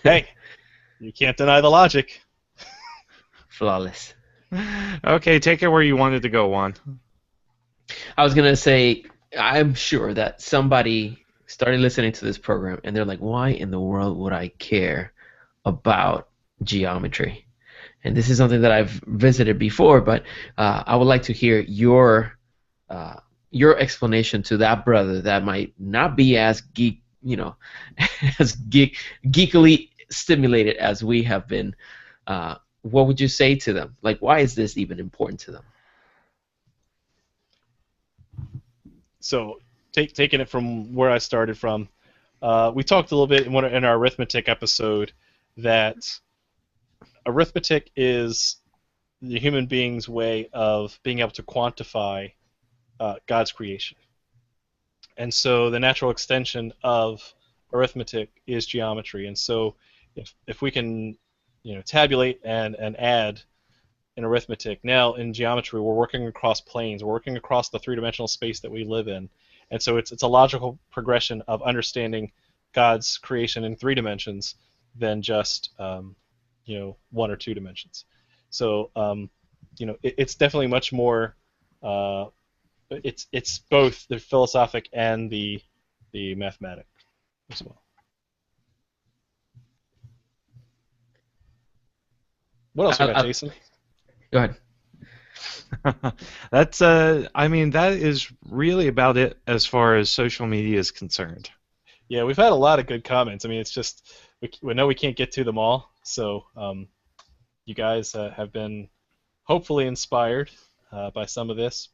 Hey, you can't deny the logic. Flawless. Okay, take it where you wanted to go, Juan. I was gonna say, I'm sure that somebody started listening to this program and they're like, why in the world would I care about geometry? And this is something that I've visited before, but I would like to hear your explanation to that brother that might not be as geekily stimulated as we have been. What would you say to them? Like, why is this even important to them? So, taking it from where I started from, we talked a little bit in our arithmetic episode that arithmetic is the human being's way of being able to quantify God's creation. And so the natural extension of arithmetic is geometry. And so if we can tabulate and add in arithmetic, now in geometry we're working across planes, we're working across the three-dimensional space that we live in. And so it's a logical progression of understanding God's creation in 3 dimensions than just one or 2 dimensions. So it's definitely much more. It's both the philosophic and the mathematic as well. What else we got, Jason? Go ahead. That's that is really about it as far as social media is concerned. Yeah, we've had a lot of good comments. I mean, it's just we know we can't get to them all, so you guys have been hopefully inspired by some of this.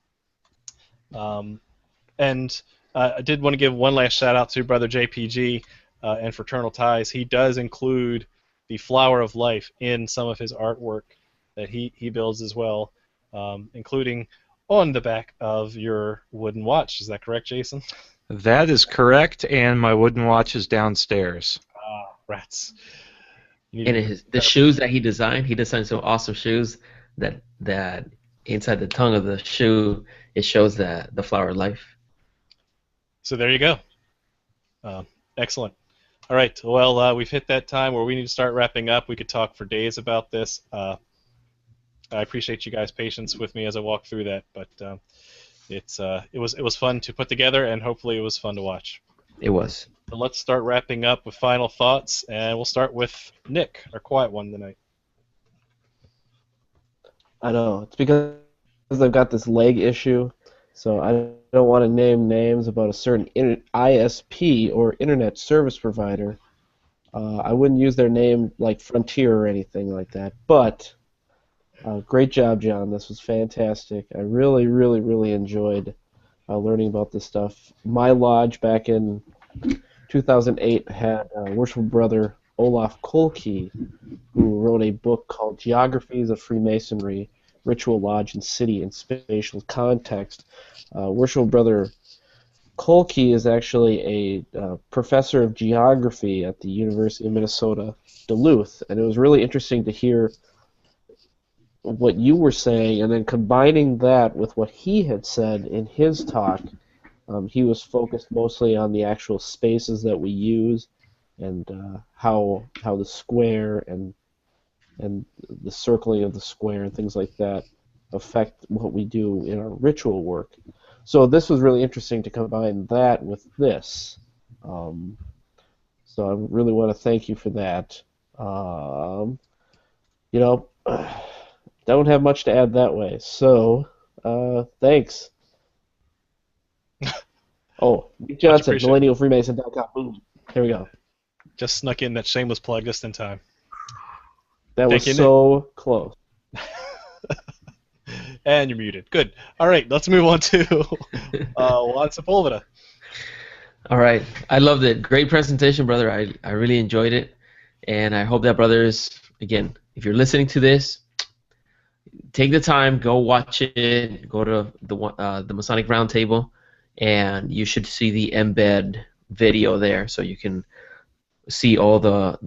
And I did want to give one last shout out to Brother JPG and Fraternal Ties. He does include the flower of life in some of his artwork that he builds as well, including on the back of your wooden watch. Is that correct, Jason? That is correct, and my wooden watch is downstairs. Ah, rats. And the shoes that he designed some awesome shoes that inside the tongue of the shoe, it shows the flower of life. So there you go. Excellent. All right. Well, we've hit that time where we need to start wrapping up. We could talk for days about this. I appreciate you guys' patience with me as I walk through that, but it was fun to put together, and hopefully it was fun to watch. It was. So let's start wrapping up with final thoughts, and we'll start with Nick, our quiet one tonight. I know. It's because I've got this leg issue, So I don't want to name names about a certain ISP or internet service provider. I wouldn't use their name like Frontier or anything like that. But great job, John. This was fantastic. I really, really, really enjoyed learning about this stuff. My lodge back in 2008 had worshipful brother Olaf Kolke, who wrote a book called Geographies of Freemasonry, Ritual Lodge and City in Spatial Context. Worshipful brother Kolke is actually a professor of geography at the University of Minnesota, Duluth, and it was really interesting to hear what you were saying, and then combining that with what he had said in his talk. He was focused mostly on the actual spaces that we use, and how the square and the circling of the square and things like that affect what we do in our ritual work. So this was really interesting to combine that with this. So I really want to thank you for that. Don't have much to add that way. So thanks. Oh, Nick Johnson, millennialfreemason.com. Boom. Here we go. Just snuck in that shameless plug just in time. That was so close. And you're muted. Good. All right, let's move on to Juan Sepulveda. All right. I loved it. Great presentation, brother. I really enjoyed it. And I hope that, brothers, again, if you're listening to this, take the time, go watch it, go to the Masonic Roundtable, and you should see the embed video there, so you can see all the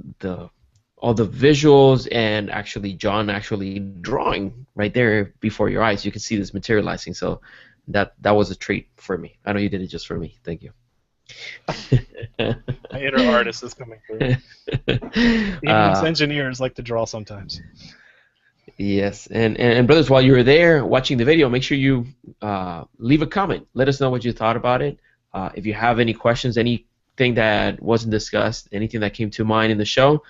visuals and actually John actually drawing right there before your eyes. You can see this materializing. So that was a treat for me. I know you did it just for me. Thank you. My inner artist is coming through. Even engineers like to draw sometimes. Yes, and brothers, while you were there watching the video, make sure you leave a comment. Let us know what you thought about it. If you have any questions, anything that wasn't discussed, anything that came to mind in the show,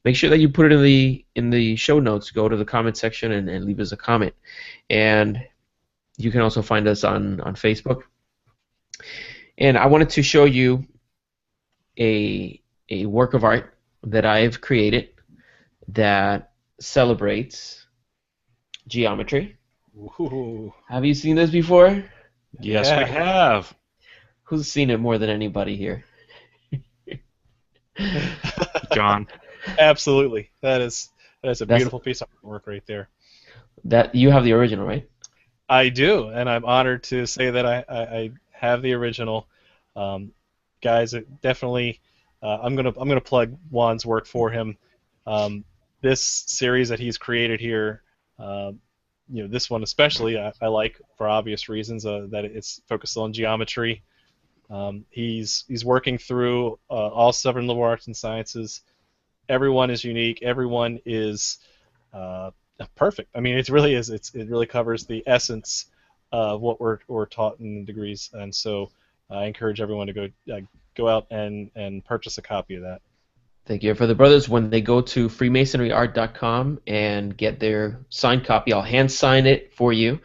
make sure that you put it in the show notes. Go to the comment section and leave us a comment. And you can also find us on Facebook. And I wanted to show you a work of art that I've created that celebrates geometry. Ooh. Have you seen this before? Yes, we have. Who's seen it more than anybody here? John. Absolutely. That is a beautiful piece of work right there. That you have the original, right? I do, and I'm honored to say that I have the original. Guys, definitely. I'm gonna plug Juan's work for him. This series that he's created here, this one especially, I like for obvious reasons. That it's focused on geometry. He's working through all 7 liberal arts and sciences. Everyone is unique. Everyone is perfect. I mean, it really is. It really covers the essence of what we're taught in the degrees, and so I encourage everyone to go out and purchase a copy of that. Thank you. For the brothers, when they go to freemasonryart.com and get their signed copy, I'll hand sign it for you,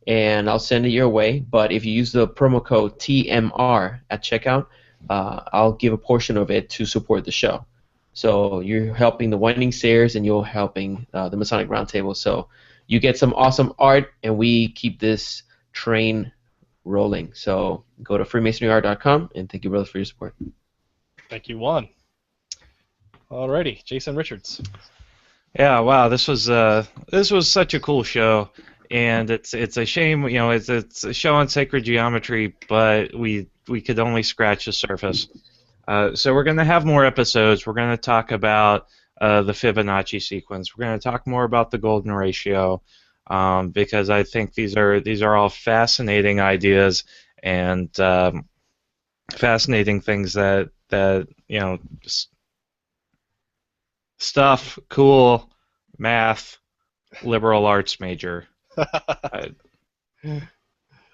and I'll send it your way. But if you use the promo code TMR at checkout, I'll give a portion of it to support the show. So you're helping the Winding Stairs, and you're helping the Masonic Roundtable. So you get some awesome art, and we keep this train rolling. So go to freemasonryart.com, and thank you, brothers, for your support. Thank you, Juan. Alrighty, Jason Richards. Yeah, wow, this was such a cool show, and it's a shame, it's a show on sacred geometry, but we could only scratch the surface. So we're going to have more episodes. We're going to talk about the Fibonacci sequence. We're going to talk more about the golden ratio, because I think these are all fascinating ideas and fascinating things that just stuff, cool, math, liberal arts major.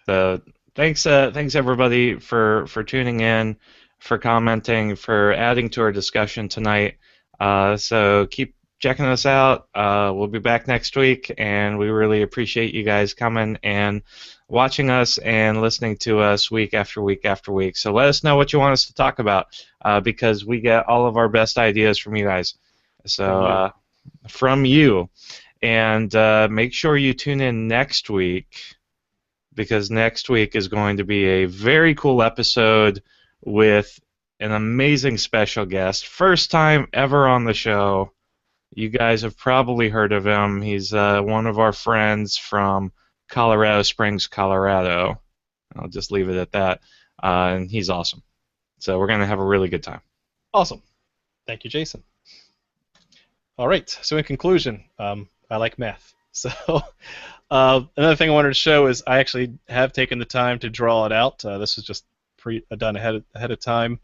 So thanks everybody for tuning in, for commenting, for adding to our discussion tonight. So keep checking us out. We'll be back next week, and we really appreciate you guys coming and watching us and listening to us week after week after week. So let us know what you want us to talk about, because we get all of our best ideas from you guys. So from you. And make sure you tune in next week, because next week is going to be a very cool episode with an amazing special guest. First time ever on the show. You guys have probably heard of him. He's one of our friends from Colorado Springs, Colorado. I'll just leave it at that. And he's awesome. So we're going to have a really good time. Awesome. Thank you, Jason. All right. So in conclusion, I like math. So another thing I wanted to show is I actually have taken the time to draw it out. This was just done ahead of time.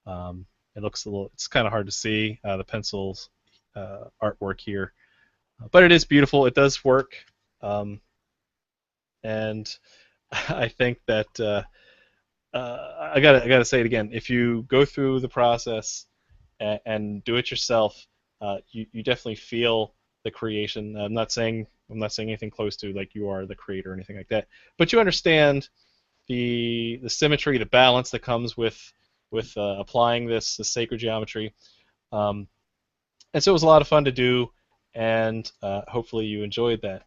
It looks it's kind of hard to see the pencils artwork here, but it is beautiful. It does work, and I think that I gotta say it again. If you go through the process and do it yourself, you definitely feel the creation. I'm not saying anything close to like you are the creator or anything like that, but you understand the symmetry, the balance that comes with applying this sacred geometry. And so it was a lot of fun to do, and hopefully you enjoyed that.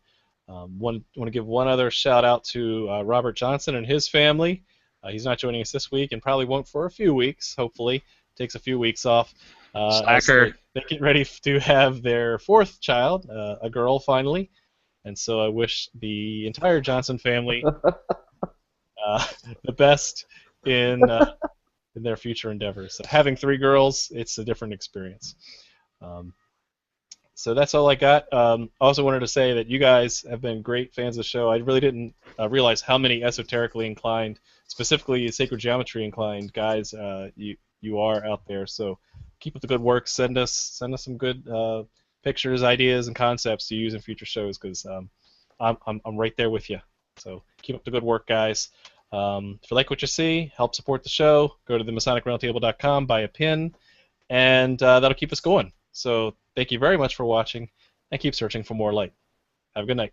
Want to give one other shout out to Robert Johnson and his family. He's not joining us this week and probably won't for a few weeks. Hopefully, takes a few weeks off. Slacker. They get ready to have their fourth child, a girl, finally. And so I wish the entire Johnson family the best in their future endeavors. Having 3 girls, it's a different experience. So that's all I got. I also wanted to say that you guys have been great fans of the show. I really didn't realize how many esoterically inclined, specifically sacred geometry inclined guys you are out there. So keep up the good work. Send us some good pictures, ideas, and concepts to use in future shows, because I'm right there with you. So keep up the good work, guys. If you like what you see, help support the show. Go to the MasonicRoundtable.com, buy a pin, and that'll keep us going. So thank you very much for watching, and keep searching for more light. Have a good night.